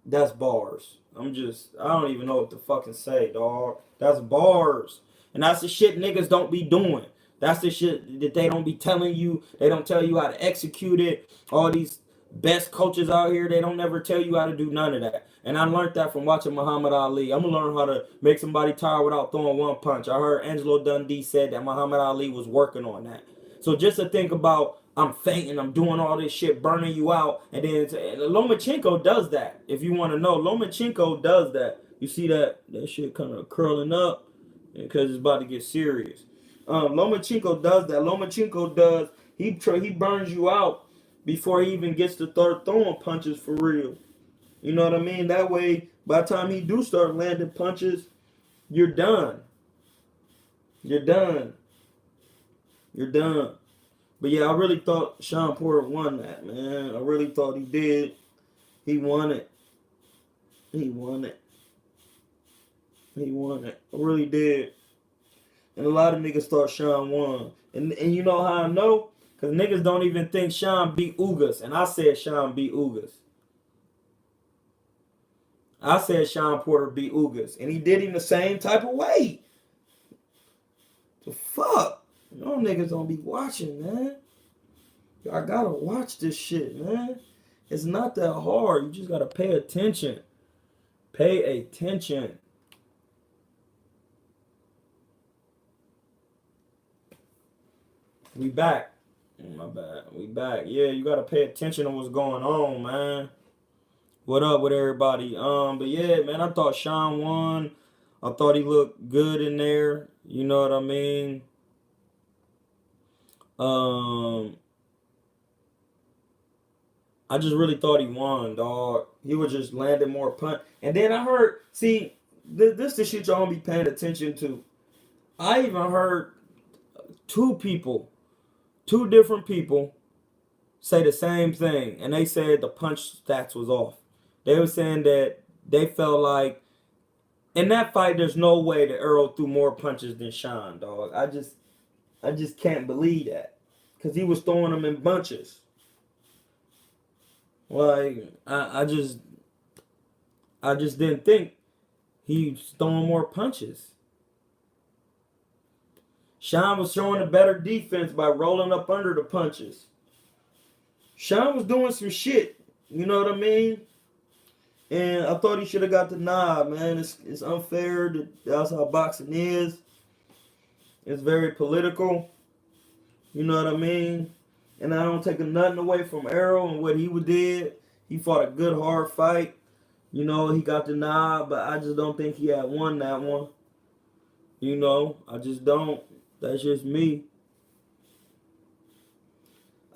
S1: That's bars. I don't even know what to fucking say, dog. That's bars. And that's the shit niggas don't be doing. That's the shit that they don't be telling you. They don't tell you how to execute it. All these best coaches out here, they don't never tell you how to do none of that. And I learned that from watching Muhammad Ali. I'm going to learn how to make somebody tired without throwing one punch. I heard Angelo Dundee said that Muhammad Ali was working on that. So just to think about, I'm fainting, I'm doing all this shit, burning you out. And then Lomachenko does that. If you want to know, Lomachenko does that. You see that shit kind of curling up because it's about to get serious. Lomachenko does that. Lomachenko does, he burns you out before he even gets to start throwing punches for real. You know what I mean? That way, by the time he do start landing punches, you're done. You're done. You're done. But yeah, I really thought Shawn Porter won that, man. I really thought he did. He won it. He won it. He won it. I really did. And a lot of niggas thought Shawn won. And you know how I know? Because niggas don't even think Shawn beat Ugas. And I said Shawn beat Ugas. I said Shawn Porter beat Ugas. And he did him the same type of way. The fuck? Y'all niggas don't be watching, man. Y'all gotta watch this shit, man. It's not that hard. You just gotta pay attention. Pay attention. We back. My bad. We back. Yeah, you gotta pay attention to what's going on, man. What up with everybody? But yeah, man, I thought Shawn won. I thought he looked good in there. You know what I mean? I just really thought he won, dog. He was just landing more punch. And then I heard, see, this the shit y'all don't be paying attention to. I even heard two different people say the same thing. And they said the punch stats was off. They were saying that they felt like in that fight, there's no way that Earl threw more punches than Shawn, dog. I just can't believe that. Because he was throwing them in bunches. Like, I just didn't think he was throwing more punches. Shawn was showing a better defense by rolling up under the punches. Shawn was doing some shit. You know what I mean? And I thought he should have got the nod, man. It's unfair. That's how boxing is. It's very political. You know what I mean? And I don't take nothing away from Errol and what he did. He fought a good, hard fight. You know, he got the nod, but I just don't think he had won that one. You know, I just don't. That's just me.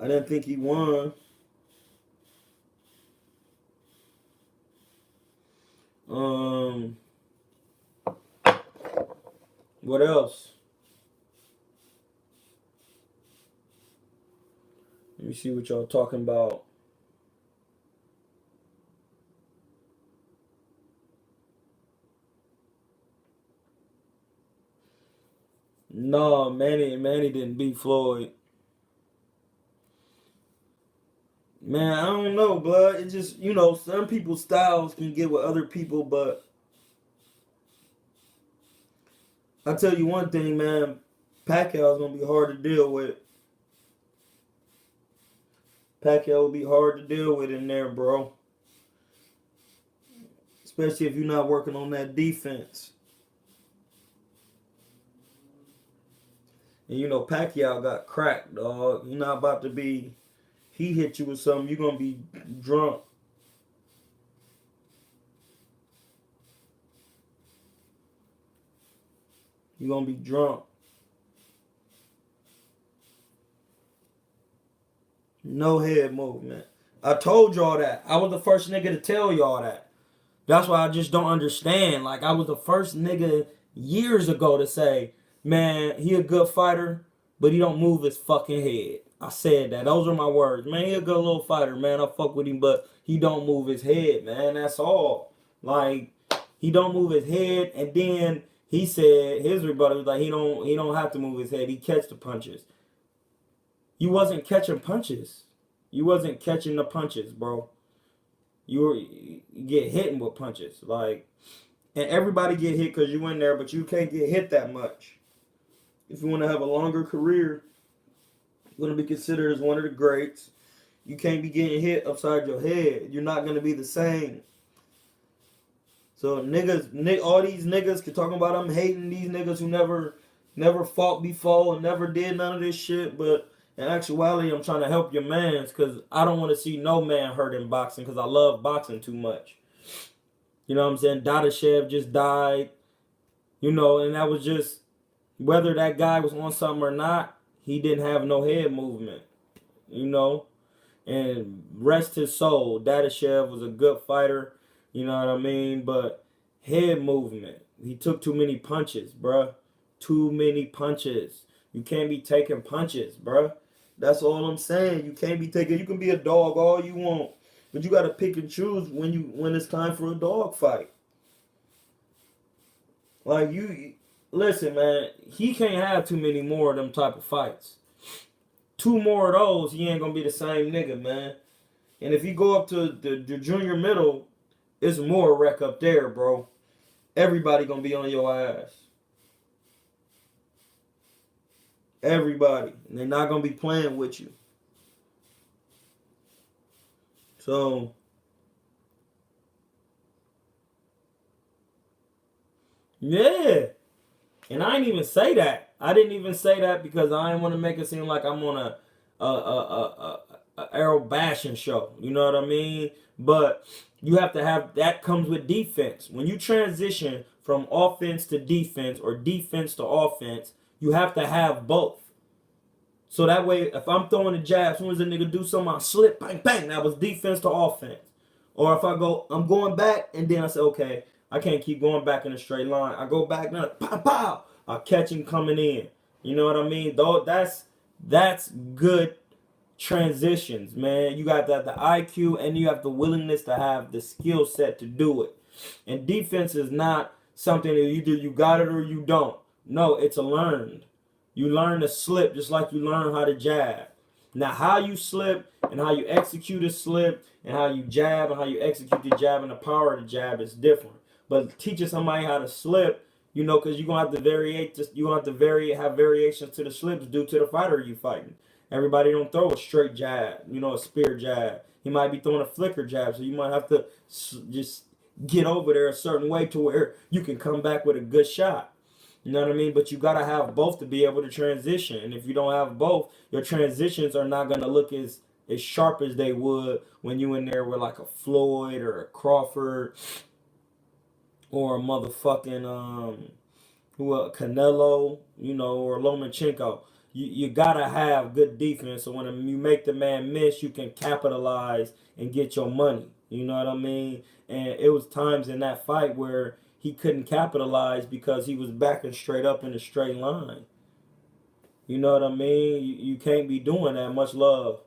S1: I didn't think he won. What else? Let me see what y'all talking about. No, Manny didn't beat Floyd. Man, I don't know, blood. It just, you know, some people's styles can get with other people, but I tell you one thing, man. Pacquiao's gonna be hard to deal with. Pacquiao will be hard to deal with in there, bro. Especially if you're not working on that defense. And you know, Pacquiao got cracked, dog. You're not about to be... He hit you with something, you're going to be drunk. You're going to be drunk. No head movement. I told y'all that. I was the first nigga to tell y'all that. That's why I just don't understand. Like, I was the first nigga years ago to say, man, he a good fighter, but he don't move his fucking head. I said that. Those are my words. Man, he a good little fighter, man. I fuck with him, but he don't move his head, man. That's all. Like, he don't move his head, and then he said his rebuttal was like he don't have to move his head. He catch the punches. You wasn't catching punches. You wasn't catching the punches, bro. You get hit with punches. Like, and everybody get hit because you in there, but you can't get hit that much. If you want to have a longer career, you're going to be considered as one of the greats. You can't be getting hit upside your head. You're not going to be the same. So all these niggas can talk about I'm hating these niggas who never fought before and never did none of this shit, but in actuality, I'm trying to help your mans because I don't want to see no man hurt in boxing because I love boxing too much. You know what I'm saying? Dadashev just died, you know, and that was just, whether that guy was on something or not, he didn't have no head movement, you know? And rest his soul, Dadashev was a good fighter, you know what I mean? But head movement, he took too many punches, bruh. Too many punches. You can't be taking punches, bruh. That's all I'm saying. You can't be taking, you can be a dog all you want, but you got to pick and choose when it's time for a dog fight. Like, listen, man, he can't have too many more of them type of fights. 2 more of those, he ain't going to be the same nigga, man. And if you go up to the junior middle, it's more wreck up there, bro. Everybody going to be on your ass. Everybody. And they're not going to be playing with you. So, yeah. And I didn't even say that. I didn't even say that because I didn't want to make it seem like I'm on a arrow bashing show. You know what I mean? But you have to have, that comes with defense. When you transition from offense to defense or defense to offense, you have to have both. So that way, if I'm throwing a jab, as soon as a nigga do something, I slip, bang, bang. That was defense to offense. Or if I'm going back, and then I say, okay, I can't keep going back in a straight line. I go back now, pow, pow. I catch him coming in. You know what I mean? Though that's good transitions, man. You got the IQ and you have the willingness to have the skill set to do it. And defense is not something that either you got it or you don't. No, it's a learned. You learn to slip just like you learn how to jab. Now, how you slip and how you execute a slip and how you jab and how you execute the jab and the power of the jab is different. But teaching somebody how to slip, you know, because you're going to have to have variations to the slips due to the fighter you fighting. Everybody don't throw a straight jab, you know, a spear jab. He might be throwing a flicker jab, so you might have to just get over there a certain way to where you can come back with a good shot. You know what I mean? But you got to have both to be able to transition. And if you don't have both, your transitions are not going to look as sharp as they would when you in there with like a Floyd or a Crawford or a motherfucking Canelo, you know, or Lomachenko. You got to have good defense. So when you make the man miss, you can capitalize and get your money. You know what I mean? And it was times in that fight where he couldn't capitalize because he was backing straight up in a straight line. You know what I mean? You can't be doing that. Much love.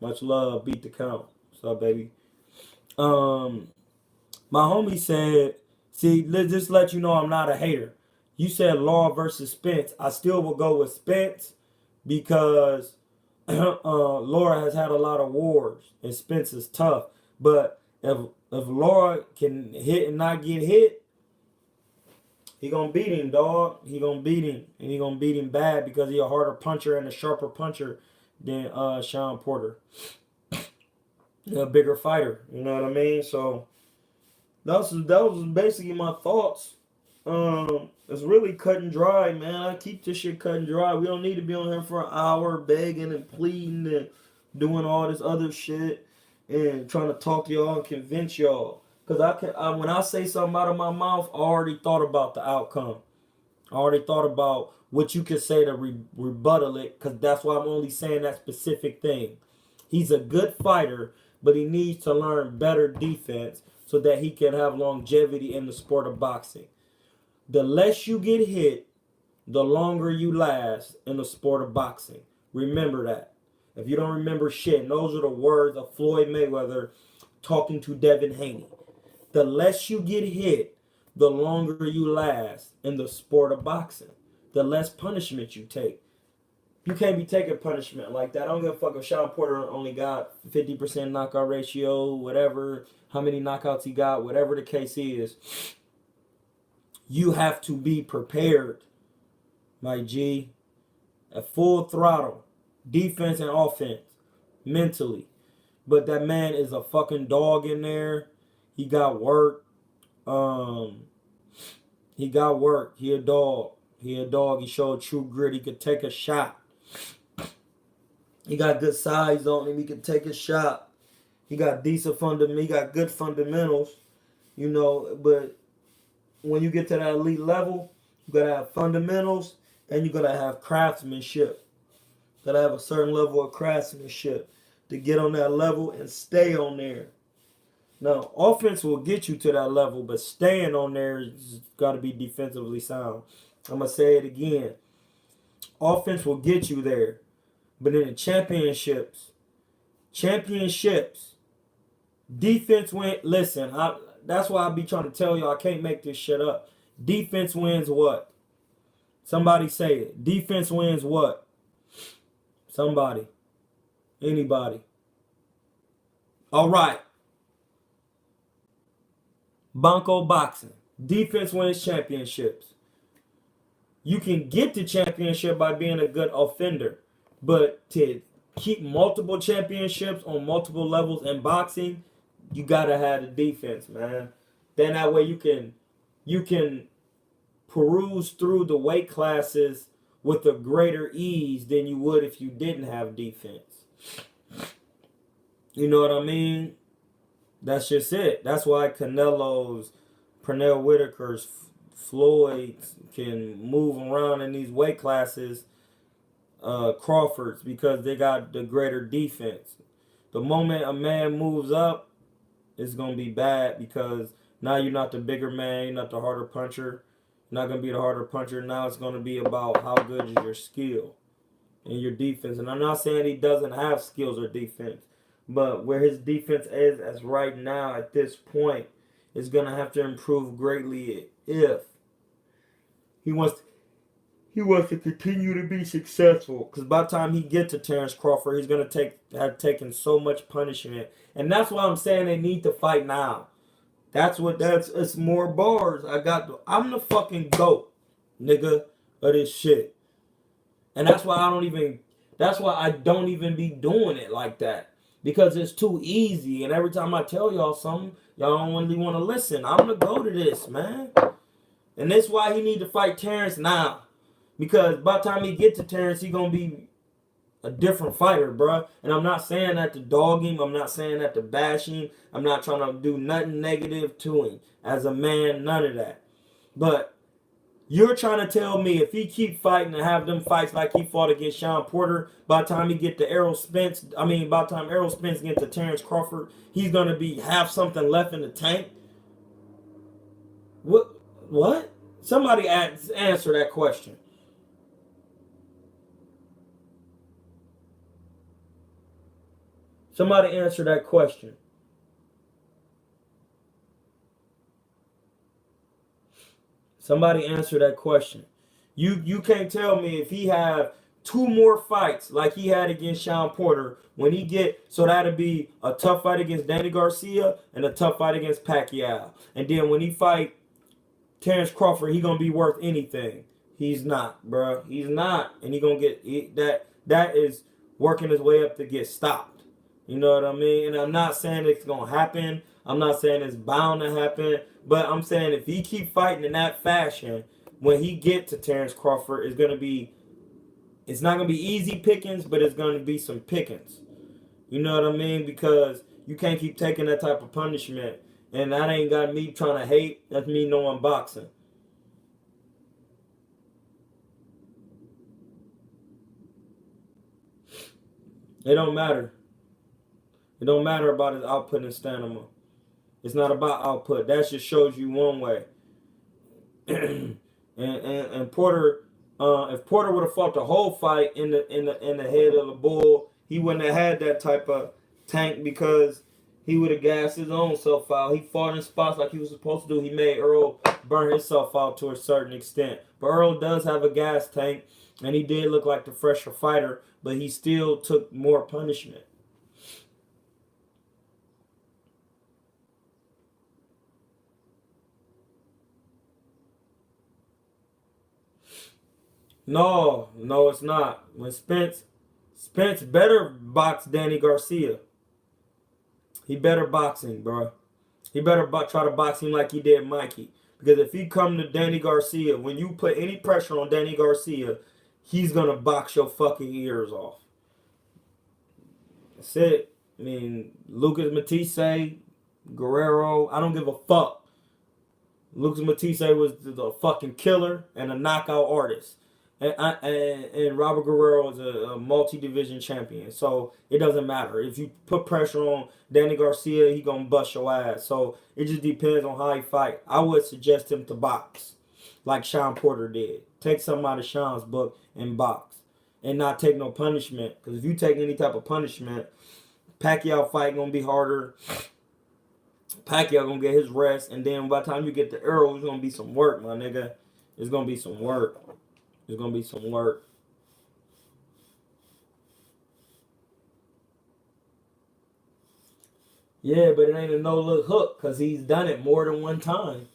S1: Much love. Beat the count. What's up, baby? My homie said, see, let's just let you know I'm not a hater. You said Law versus Spence. I still will go with Spence because Laura has had a lot of wars and Spence is tough. But if Laura can hit and not get hit, he gonna beat him, dog. He gonna beat him, and he gonna beat him bad because he a harder puncher and a sharper puncher than Sean Porter. A bigger fighter, you know what I mean? So that was basically my thoughts. It's really cut and dry, man. I keep this shit cut and dry. We don't need to be on here for an hour begging and pleading and doing all this other shit and trying to talk to y'all and convince y'all. Because when I say something out of my mouth, I already thought about the outcome. I already thought about what you could say to rebuttal it, because that's why I'm only saying that specific thing. He's a good fighter, but he needs to learn better defense so that he can have longevity in the sport of boxing. The less you get hit, the longer you last in the sport of boxing. Remember that. If you don't remember shit, and those are the words of Floyd Mayweather talking to Devin Haney. The less you get hit, the longer you last in the sport of boxing. The less punishment you take. You can't be taking punishment like that. I don't give a fuck if Sean Porter only got 50% knockout ratio, whatever, how many knockouts he got, whatever the case is. You have to be prepared, my G, at full throttle, defense and offense, mentally. But that man is a fucking dog in there. He got work. He got work. He a dog. He a dog. He showed true grit. He could take a shot. He got good size on him. He could take a shot. He got decent fundamentals. He got good fundamentals. You know, but when you get to that elite level, you gotta have fundamentals and you gotta have craftsmanship. You gotta have a certain level of craftsmanship to get on that level and stay on there. Now, offense will get you to that level, but staying on there has got to be defensively sound. I'm going to say it again. Offense will get you there. But in the championships, defense wins. Listen, that's why I be trying to tell you I can't make this shit up. Defense wins what? Somebody say it. Defense wins what? Somebody. Anybody. All right. Banco boxing. Defense wins championships. You can get the championship by being a good offender. But to keep multiple championships on multiple levels in boxing, you gotta have the defense, man. Then that way you can peruse through the weight classes with a greater ease than you would if you didn't have defense. You know what I mean? That's just it. That's why Canelo's, Pernell Whitaker's, Floyd's can move around in these weight classes, Crawford's, because they got the greater defense. The moment a man moves up, it's going to be bad because now you're not the bigger man, you're not the harder puncher. You're not going to be the harder puncher. Now it's going to be about how good is your skill and your defense. And I'm not saying he doesn't have skills or defense. But where his defense is as right now at this point is going to have to improve greatly if he wants to continue to be successful. Because by the time he gets to Terrence Crawford, he's going to have taken so much punishment. And that's why I'm saying they need to fight now. It's more bars. I'm the fucking GOAT, nigga, of this shit. And that's why I don't even be doing it like that. Because it's too easy. And every time I tell y'all something, y'all don't really want to listen. I'm going to go to this, man. And that's why he need to fight Terrence now. Because by the time he get to Terrence, he going to be a different fighter, bro. And I'm not saying that to dog him. I'm not saying that to bash him. I'm not trying to do nothing negative to him. As a man, none of that. But you're trying to tell me if he keep fighting and have them fights like he fought against Sean Porter, by the time he get to Errol Spence get to Terrence Crawford, he's going to have something left in the tank? What? Somebody answer that question. Somebody answer that question. Somebody answer that question. You can't tell me if he have 2 more fights like he had against Sean Porter so that'll be a tough fight against Danny Garcia and a tough fight against Pacquiao. And then when he fight Terrence Crawford, he gonna be worth anything. He's not, bro. He's not, and he gonna get that is working his way up to get stopped. You know what I mean? And I'm not saying it's gonna happen. I'm not saying it's bound to happen. But I'm saying if he keep fighting in that fashion, when he get to Terrence Crawford, it's not gonna be easy pickings, but it's gonna be some pickings. You know what I mean? Because you can't keep taking that type of punishment. And that ain't got me trying to hate. That's me knowing boxing. It don't matter. It don't matter about his output and stamina. It's not about output. That just shows you one way. and Porter, if Porter would have fought the whole fight in the head of the bull, he wouldn't have had that type of tank because he would have gassed his own self out. He fought in spots like he was supposed to do. He made Earl burn himself out to a certain extent. But Earl does have a gas tank, and he did look like the fresher fighter, but he still took more punishment. No, no, it's not. When Spence better box Danny Garcia. He better box him, bro. He better try to box him like he did Mikey. Because if he come to Danny Garcia, when you put any pressure on Danny Garcia, he's gonna box your fucking ears off. That's it. I mean, Lucas Matisse, Guerrero, I don't give a fuck. Lucas Matisse was the fucking killer and a knockout artist. And Robert Guerrero is a multi-division champion. So it doesn't matter. If you put pressure on Danny Garcia, he going to bust your ass. So it just depends on how he fight. I would suggest him to box like Sean Porter did. Take something out of Sean's book and box. And not take no punishment. Because if you take any type of punishment, Pacquiao fight going to be harder. Pacquiao going to get his rest. And then by the time you get to Earl, it's going to be some work, my nigga. It's going to be some work. There's going to be some work. Yeah, but it ain't a no-look hook because he's done it more than one time.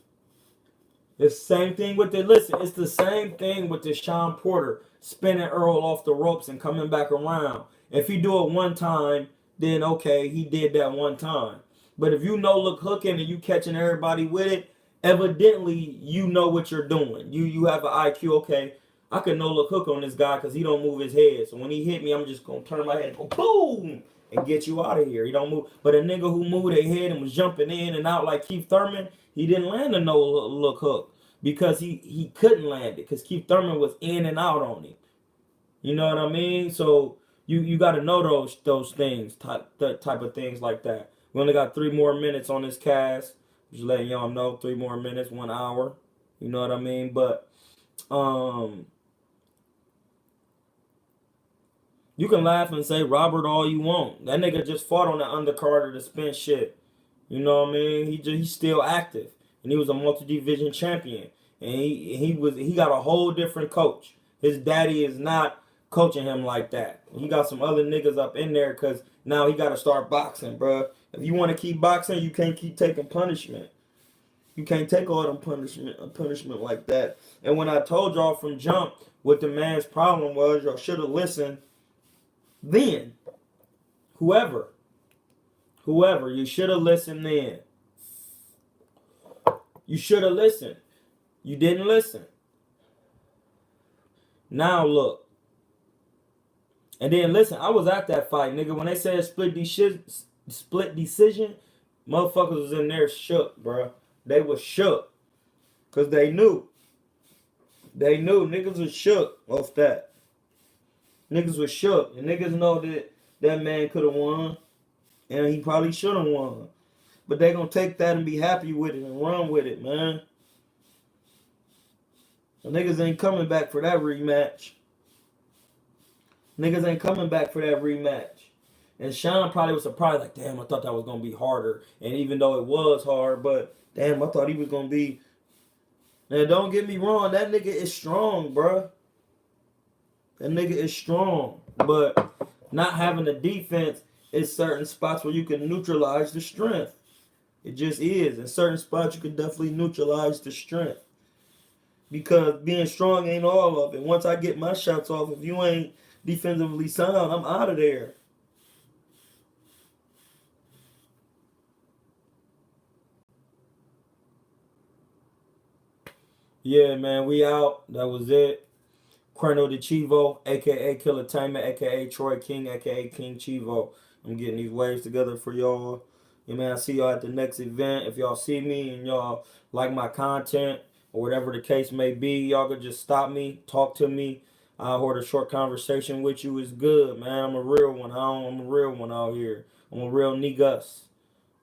S1: It's the same thing with the, listen, it's the same thing with the Sean Porter spinning Earl off the ropes and coming back around. If he do it one time, then okay, he did that one time. But if you no-look hooking and you catching everybody with it, evidently you know what you're doing. You have an IQ, okay, I could no-look hook on this guy because he don't move his head. So when he hit me, I'm just going to turn my head and go boom and get you out of here. He don't move. But a nigga who moved their head and was jumping in and out like Keith Thurman, he didn't land a no-look hook because he couldn't land it because Keith Thurman was in and out on him. You know what I mean? So you got to know those things, that type of things like that. We only got 3 more minutes on this cast. Just letting y'all know, 3 more minutes, 1 hour. You know what I mean? But you can laugh and say Robert all you want. That nigga just fought on the undercard of the Spence shit. You know what I mean? He's still active, and he was a multi-division champion. And he got a whole different coach. His daddy is not coaching him like that. He got some other niggas up in there because now he got to start boxing, bro. If you want to keep boxing, you can't keep taking punishment. You can't take all them punishment like that. And when I told y'all from jump what the man's problem was, y'all should have listened. Then, whoever, you should have listened then. You should have listened. You didn't listen. Now look. And then listen, I was at that fight, nigga. When they said split decision, motherfuckers was in there shook, bro. They was shook. Because they knew. They knew. Niggas was shook off that. Niggas was shook. And niggas know that man could have won. And he probably should have won. But they gonna take that and be happy with it and run with it, man. The niggas ain't coming back for that rematch. Niggas ain't coming back for that rematch. And Sean probably was surprised, like, damn, I thought that was gonna be harder. And even though it was hard, but damn, I thought he was gonna be. And don't get me wrong, that nigga is strong, bruh. That nigga is strong. But not having a defense is certain spots where you can neutralize the strength. It just is. In certain spots, you can definitely neutralize the strength. Because being strong ain't all of it. Once I get my shots off, if you ain't defensively sound, I'm out of there. Yeah, man, we out. That was it. Crano de Chivo, a.k.a. Kilatainment, a.k.a. Troy King, a.k.a. King Chivo. I'm getting these waves together for y'all. Yeah, man, I see y'all at the next event. If y'all see me and y'all like my content or whatever the case may be, y'all could just stop me, talk to me. I'll hold a short conversation with you. It's good, man. I'm a real one. I'm a real one out here. I'm a real Negus.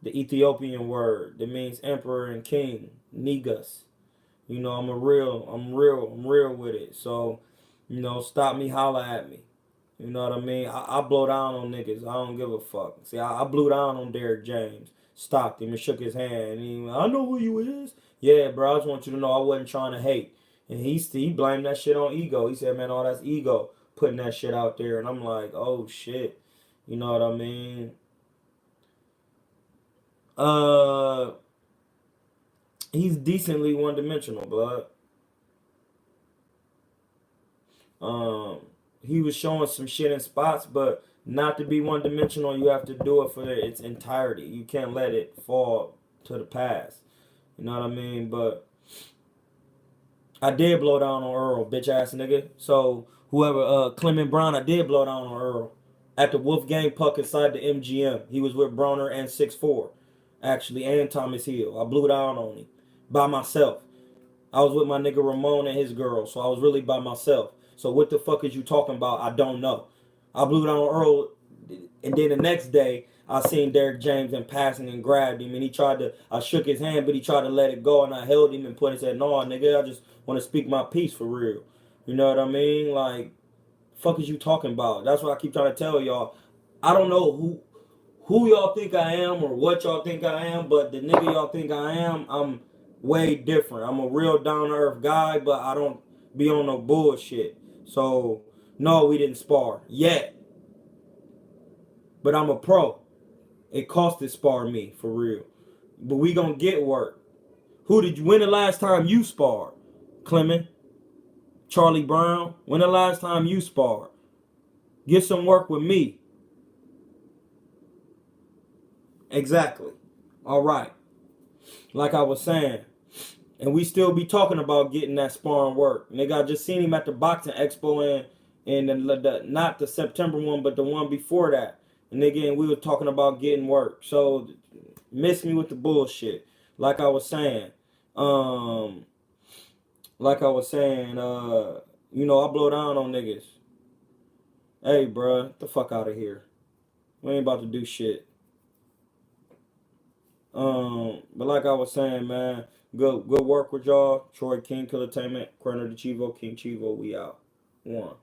S1: The Ethiopian word that means emperor and king. Negus. You know, I'm real with it. So, you know, stop me, holla at me. You know what I mean? I blow down on niggas. I don't give a fuck. See, I blew down on Derrick James. Stopped him and shook his hand. I know who you is. Yeah, bro, I just want you to know I wasn't trying to hate. And he blamed that shit on ego. He said, man, all that's ego putting that shit out there. And I'm like, oh, shit. You know what I mean? He's decently one-dimensional, blood. He was showing some shit in spots, but not to be one-dimensional, you have to do it for its entirety. You can't let it fall to the past. You know what I mean? But I did blow down on Earl, bitch ass nigga. So whoever, Clement Brown, I did blow down on Earl at the Wolfgang Puck inside the MGM. He was with Broner and 6'4", actually, and Thomas Hill. I blew down on him by myself. I was with my nigga Ramon and his girl, so I was really by myself. So what the fuck is you talking about? I don't know. I blew down Earl, and then the next day, I seen Derrick James in passing and grabbed him, and I shook his hand, but he tried to let it go, and I held him and put and said, no, nigga, I just want to speak my piece for real. You know what I mean? Like, fuck is you talking about? That's what I keep trying to tell y'all. I don't know who y'all think I am or what y'all think I am, but the nigga y'all think I am, I'm way different. I'm a real down-to-earth guy, but I don't be on no bullshit. So, no, we didn't spar yet. But I'm a pro. It cost to spar me, for real. But we gonna get work. When the last time you sparred? Clement? Charlie Brown? When the last time you sparred? Get some work with me. Exactly. All right. Like I was saying. And we still be talking about getting that sparring work. Nigga, I just seen him at the boxing expo in not the September one, but the one before that. And again, we were talking about getting work. So miss me with the bullshit. Like I was saying. You know, I blow down on niggas. Hey, bruh, get the fuck out of here. We ain't about to do shit. But like I was saying, man, good work with y'all. Troy King, Kilatainment, Corner de Chivo, King Chivo, we out. 1.